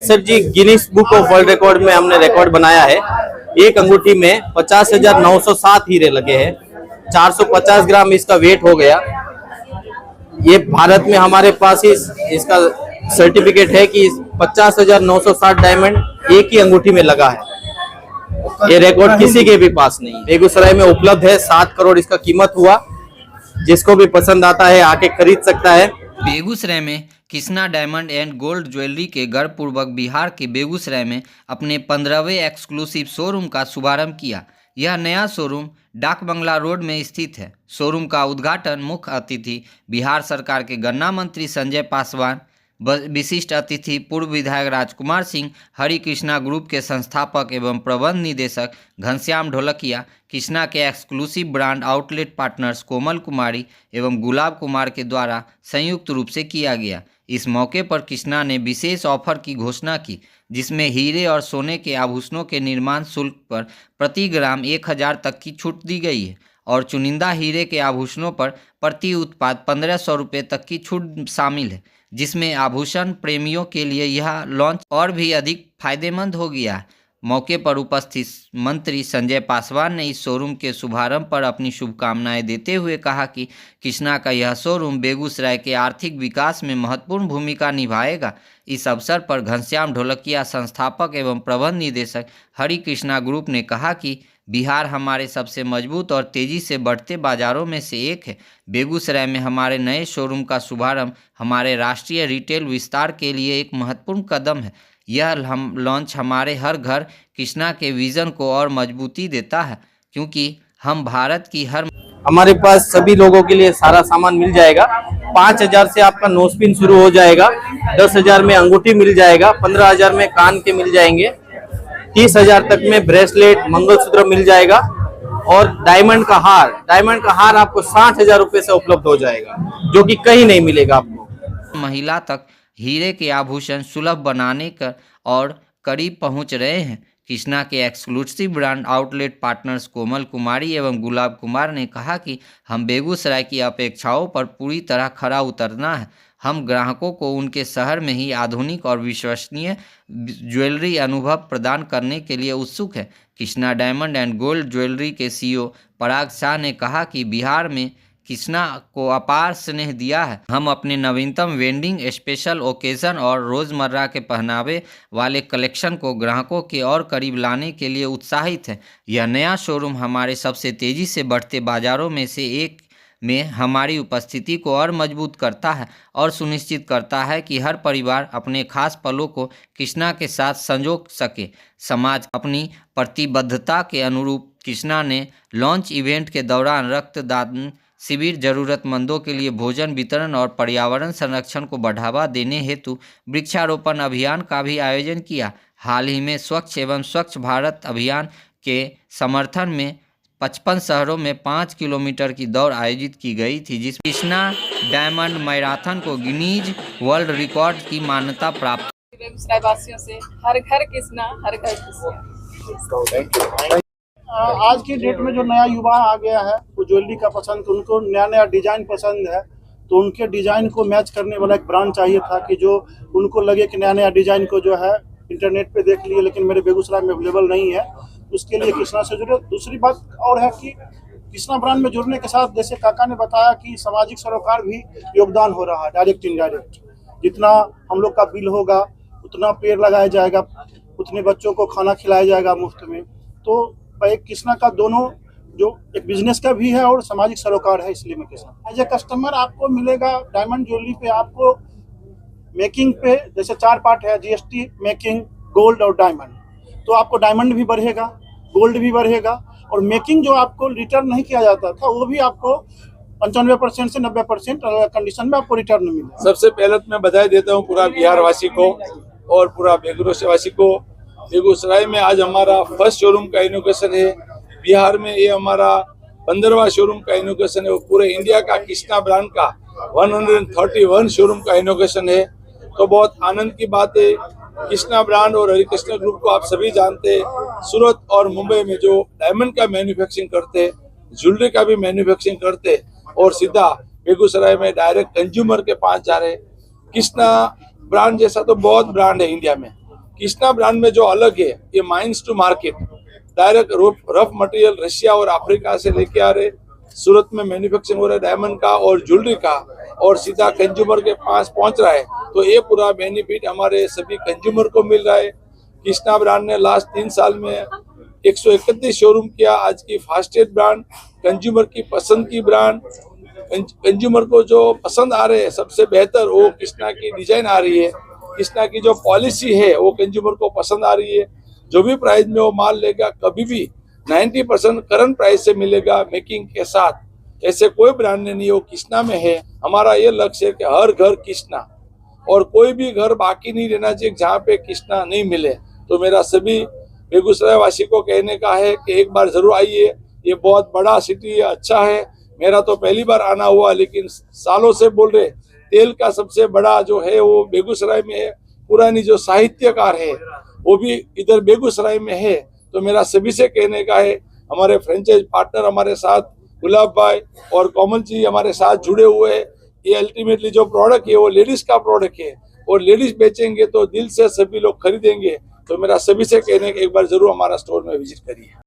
Sir ji, Guinness book of world record में हमने record बनाया है। एक अंगूठी में 50,907 हीरे लगे हैं। 450 ग्राम इसका वेट हो गया। ये भारत में हमारे पास ही इसका सर्टिफिकेट है कि 50,960 डायमंड एक ही अंगूठी में लगा है। ये रिकॉर्ड किसी के भी पास नहीं। बेगूसराय में उपलब्ध है। 7 करोड़ इसका कीमत हुआ। जिसको भी पसंद आता है आके खरीद सकता है। बेगूसराय में Krishna diamond and gold jewellery के गर्वपूर्वक बिहार के बेगूसराय में अपने 15वें एक्सक्लूसिव शोरूम का शुभारंभ किया। यह नया शोरूम डाक बंगला रोड में स्थित है। शोरूम का उद्घाटन मुख्य अतिथि बिहार सरकार के गन्ना मंत्री संजय पासवान, विशिष्ट अतिथि पूर्व विधायक राजकुमार सिंह, हरि कृष्णा ग्रुप के संस्थापक एवं प्रबंध निदेशक घनश्याम ढोलकिया, कृष्णा के एक्सक्लूसिव ब्रांड आउटलेट पार्टनर्स कोमल कुमारी एवं गुलाब कुमार के द्वारा संयुक्त रूप से किया गया। इस मौके पर कृष्णा ने विशेष ऑफर की घोषणा की, जिसमें हीरे और सोने के आभूषणों के निर्माण शुल्क पर प्रति ग्राम 1,000 तक की छूट दी गई है और चुनिंदा हीरे के आभूषणों पर प्रति उत्पाद 1,500 रुपये तक की छूट शामिल है, जिसमें आभूषण प्रेमियों के लिए यह लॉन्च और भी अधिक फायदेमंद हो गया है। मौके पर उपस्थित मंत्री संजय पासवान ने इस शोरूम के शुभारंभ पर अपनी शुभकामनाएं देते हुए कहा कि कृष्णा का यह शोरूम बेगूसराय के आर्थिक विकास में महत्वपूर्ण भूमिका निभाएगा। इस अवसर पर घनश्याम ढोलकिया, संस्थापक एवं प्रबंध निदेशक हरि कृष्णा ग्रुप ने कहा कि बिहार हमारे सबसे मजबूत और तेजी से बढ़ते बाजारों में से एक है। बेगूसराय में हमारे नए शोरूम का शुभारंभ हमारे राष्ट्रीय रिटेल विस्तार के लिए एक महत्वपूर्ण कदम है। यह लॉन्च हमारे हर घर कृष्णा के विजन को और मजबूती देता है, क्योंकि हम भारत की हर हमारे पास सभी लोगों के लिए सारा सामान मिल जाएगा। 5,000 से आपका नोस्पिन शुरू हो जाएगा। 10,000 में अंगूठी मिल जाएगा। 15,000 में कान के मिल जाएंगे। 30,000 तक में ब्रेसलेट, मंगलसूत्र मिल जाएगा। और डायमंड का हार आपको 60,000 रुपए से उपलब्ध हो जाएगा, जो कि कहीं नहीं मिलेगा आपको। महिला तक हीरे के आभूषण सुलभ बनाने का और करीब पहुंच रहे हैं। कृष्णा के एक्सक्लूसिव ब्रांड आउटलेट पार्टनर्स कोमल कुमारी एवं गुलाब कुमार ने कहा कि हम बेगूसराय की अपेक्षाओं पर पूरी तरह खरा उतरना है। हम ग्राहकों को उनके शहर में ही आधुनिक और विश्वसनीय ज्वेलरी अनुभव प्रदान करने के लिए उत्सुक है। Krishna diamond and gold jewellery के सीईओ पराग शाह ने कहा कि बिहार में कृष्णा को अपार स्नेह दिया है। हम अपने नवीनतम वेंडिंग, स्पेशल ओकेजन और रोज़मर्रा के पहनावे वाले कलेक्शन को ग्राहकों के और करीब लाने के लिए उत्साहित हैं। यह नया शोरूम हमारे सबसे तेज़ी से बढ़ते बाज़ारों में से एक में हमारी उपस्थिति को और मजबूत करता है और सुनिश्चित करता है कि हर परिवार अपने खास पलों को कृष्णा के साथ संजो सके। समाज अपनी प्रतिबद्धता के अनुरूप कृष्णा ने लॉन्च इवेंट के दौरान रक्तदान शिविर, जरूरतमंदों के लिए भोजन वितरण और पर्यावरण संरक्षण को बढ़ावा देने हेतु वृक्षारोपण अभियान का भी आयोजन किया। हाल ही में स्वच्छ एवं स्वच्छ भारत अभियान के समर्थन में 55 शहरों में 5 किलोमीटर की दौड़ आयोजित की गई थी, जिस कृष्णा डायमंड मैराथन को गिनीज वर्ल्ड रिकॉर्ड की मान्यता प्राप्त। बेगूसराय वासियों से हर घर कृष्णा, हर घर कृष्णा। आज की डेट में जो नया युवा आ गया है वो ज्वेलरी का पसंद, उनको नया नया डिजाइन पसंद है, तो उनके डिजाइन को मैच करने वाला एक ब्रांड चाहिए था कि जो उनको लगे कि नया नया डिजाइन को जो है इंटरनेट पे देख लिए लेकिन मेरे बेगूसराय में अवेलेबल नहीं है, उसके लिए कृष्णा से जुड़े। दूसरी बात और है कि कृष्णा ब्रांड में जुड़ने के साथ जैसे काका ने बताया कि सामाजिक सरोकार भी योगदान हो रहा है, डायरेक्ट इनडायरेक्ट। जितना हम लोग का बिल होगा उतना पेड़ लगाया जाएगा, उतने बच्चों को खाना खिलाया जाएगा मुफ्त में। तो एक कृष्णा का दोनों जो एक बिजनेस का भी है और सामाजिक सरोकार है, इसलिए मैं कृष्णा एज ए कस्टमर आपको मिलेगा डायमंड ज्वेलरी पे। आपको मेकिंग पे जैसे 4 पार्ट है, जीएसटी, मेकिंग, गोल्ड और डायमंड, तो आपको डायमंड भी बढ़ेगा, गोल्ड भी बढ़ेगा और मेकिंग जो आपको रिटर्न नहीं किया जाता था वो भी आपको 95% से 90% कंडीशन में आपको रिटर्न मिलेगा। सबसे पहले तो मैं बधाई देता हूँ पूरा बिहार वासी को और पूरा बेगूसराय वासी को। बेगूसराय में आज हमारा फर्स्ट शोरूम का इनोग्रेशन है। बिहार में ये हमारा 15वां शोरूम का इनोग्रेशन है। पूरे इंडिया का कृष्णा ब्रांड का 131 शोरूम का इनोग्रेशन है। तो बहुत आनंद की बात है। कृष्णा ब्रांड और हरि कृष्णा ग्रुप को आप सभी जानते हैं। सूरत और मुंबई में जो डायमंड का मैन्युफैक्चरिंग करते, ज्वेलरी का भी मैन्युफैक्चरिंग करते और सीधा बेगूसराय में डायरेक्ट कंज्यूमर के पास जा रहे। कृष्णा ब्रांड जैसा तो बहुत ब्रांड है इंडिया में, कृष्णा ब्रांड में जो अलग है, ये mines to market, direct rough material Russia और अफ्रीका से लेके आ रहे, सूरत में मैन्युफैक्चरिंग हो रहा है डायमंड का और ज्वेलरी का, और सीधा कंज्यूमर के पास पहुंच रहा है। तो ये पूरा बेनिफिट हमारे सभी कंज्यूमर को मिल रहा है। कृष्णा ब्रांड ने लास्ट 3 साल में 131 शोरूम किया। आज की फास्टेस्ट ब्रांड, कंज्यूमर की पसंद की ब्रांड, कंज्यूमर को जो पसंद आ रहे हैं सबसे बेहतर वो कृष्णा की डिजाइन आ रही है, कृष्णा की जो पॉलिसी है वो कंज्यूमर को पसंद आ रही है। जो भी प्राइस में वो माल लेगा कभी भी 90% करंट प्राइस से मिलेगा मेकिंग के साथ। ऐसे कोई ब्रांड नहीं, वो कृष्णा में है। हमारा ये लक्ष्य है कि हर घर कृष्णा, और कोई भी घर बाकी नहीं रहना चाहिए जहाँ पे कृष्णा नहीं मिले। तो मेरा सभी बेगूसराय वासी को कहने का है कि एक बार जरूर आइए, ये बहुत बड़ा सिटी है, अच्छा है। मेरा तो पहली बार आना हुआ, लेकिन सालों से बोल रहे तेल का सबसे बड़ा जो है वो बेगूसराय में है। पुरानी जो साहित्यकार है वो भी इधर बेगूसराय में है। तो मेरा सभी से कहने का है, हमारे फ्रेंचाइज पार्टनर हमारे साथ गुलाब भाई और कोमल जी हमारे साथ जुड़े हुए हैं। ये अल्टीमेटली जो प्रोडक्ट है वो लेडीज का प्रोडक्ट है, और लेडीज बेचेंगे तो दिल से सभी लोग खरीदेंगे। तो मेरा सभी से कहने का एक बार जरूर हमारा स्टोर में विजिट करिए।